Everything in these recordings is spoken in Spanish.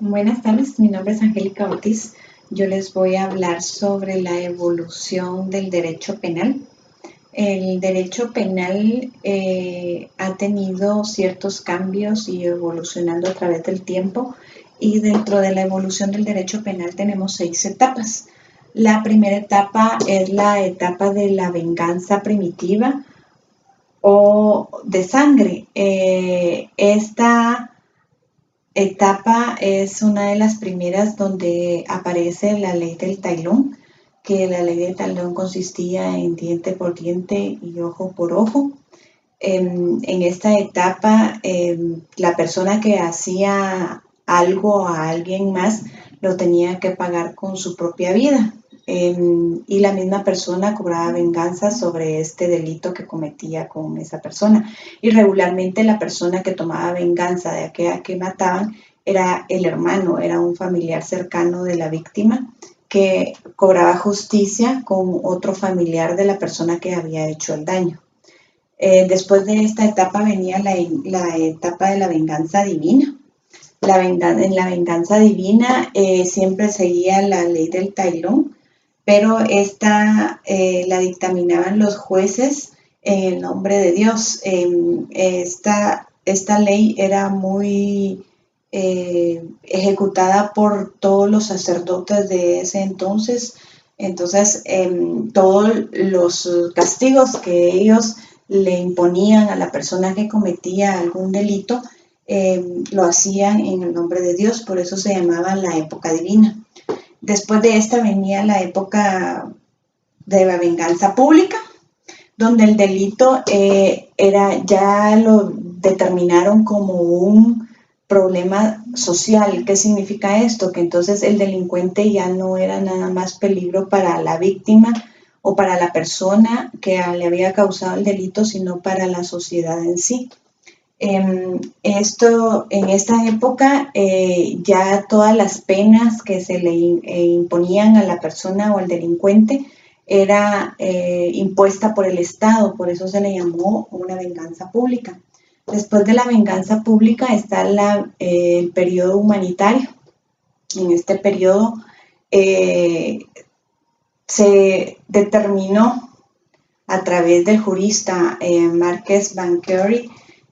Buenas tardes, mi nombre es Angélica Ortiz. Yo les voy a hablar sobre la evolución del derecho penal. El derecho penal ha tenido ciertos cambios y evolucionando a través del tiempo, y dentro de la evolución del derecho penal tenemos 6 etapas. La primera etapa es la etapa de la venganza primitiva o de sangre. Esta etapa es una de las primeras donde aparece la ley del talón, que la ley del talón consistía en diente por diente y ojo por ojo. En esta etapa, la persona que hacía algo a alguien más lo tenía que pagar con su propia vida. Y la misma persona cobraba venganza sobre este delito que cometía con esa persona. Y regularmente la persona que tomaba venganza de aquella que mataban era el hermano, era un familiar cercano de la víctima que cobraba justicia con otro familiar de la persona que había hecho el daño. Después de esta etapa venía la etapa de la venganza divina. En la venganza divina siempre seguía la ley del talón, pero esta la dictaminaban los jueces en el nombre de Dios. Esta ley era muy ejecutada por todos los sacerdotes de ese entonces. Entonces, todos los castigos que ellos le imponían a la persona que cometía algún delito, lo hacían en el nombre de Dios, por eso se llamaba la época divina. Después de esta venía la época de la venganza pública, donde el delito ya lo determinaron como un problema social. ¿Qué significa esto? Que entonces el delincuente ya no era nada más peligro para la víctima o para la persona que le había causado el delito, sino para la sociedad en sí. En esta época ya todas las penas que se le imponían a la persona o al delincuente era impuesta por el Estado, por eso se le llamó una venganza pública. Después de la venganza pública está el periodo humanitario. En este periodo se determinó a través del jurista Marqués Banqueri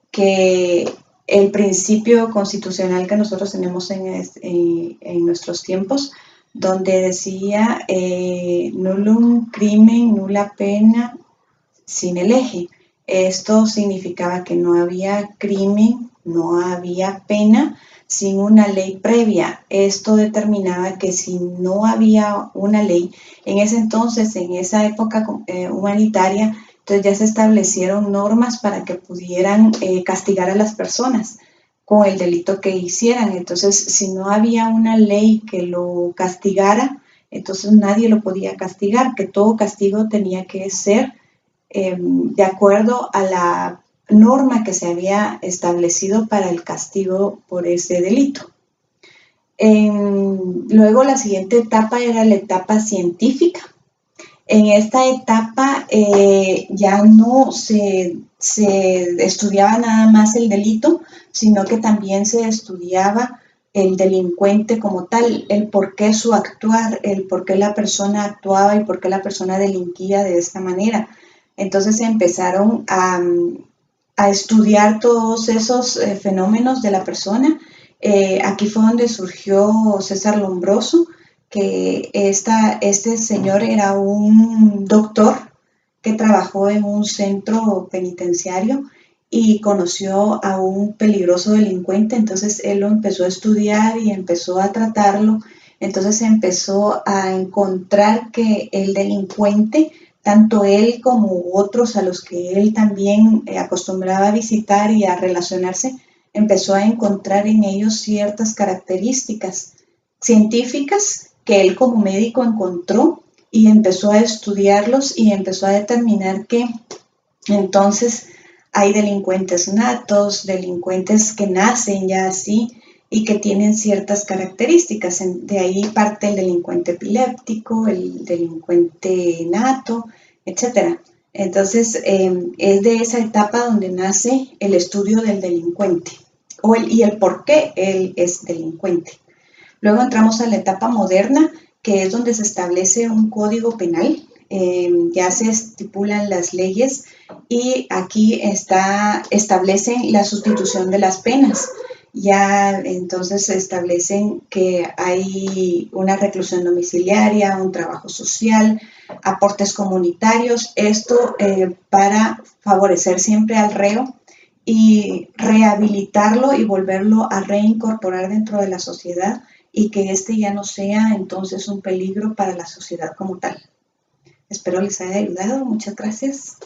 que el principio constitucional que nosotros tenemos en nuestros tiempos, donde decía nullum crimen, nulla pena sine lege. Esto significaba que no había crimen, no había pena sin una ley previa. Esto determinaba que si no había una ley, en ese entonces, en esa época humanitaria, entonces ya se establecieron normas para que pudieran castigar a las personas con el delito que hicieran. Entonces, si no había una ley que lo castigara, entonces nadie lo podía castigar, que todo castigo tenía que ser de acuerdo a la norma que se había establecido para el castigo por ese delito. Luego la siguiente etapa era la etapa científica. En esta etapa ya no se estudiaba nada más el delito, sino que también se estudiaba el delincuente como tal, el por qué su actuar, el por qué la persona actuaba y por qué la persona delinquía de esta manera. Entonces se empezaron a estudiar todos esos fenómenos de la persona. Aquí fue donde surgió César Lombroso, que este señor era un doctor que trabajó en un centro penitenciario y conoció a un peligroso delincuente. Entonces él lo empezó a estudiar y empezó a tratarlo. Entonces empezó a encontrar que el delincuente, tanto él como otros a los que él también acostumbraba a visitar y a relacionarse, empezó a encontrar en ellos ciertas características científicas que él como médico encontró y empezó a estudiarlos y empezó a determinar que entonces hay delincuentes natos, delincuentes que nacen ya así y que tienen ciertas características. De ahí parte el delincuente epiléptico, el delincuente nato, etc. Entonces, es de esa etapa donde nace el estudio del delincuente y el por qué él es delincuente. Luego entramos a la etapa moderna, que es donde se establece un código penal, ya se estipulan las leyes y aquí establecen la sustitución de las penas. Ya entonces se establecen que hay una reclusión domiciliaria, un trabajo social, aportes comunitarios, esto para favorecer siempre al reo y rehabilitarlo y volverlo a reincorporar dentro de la sociedad y que este ya no sea entonces un peligro para la sociedad como tal. Espero les haya ayudado. Muchas gracias.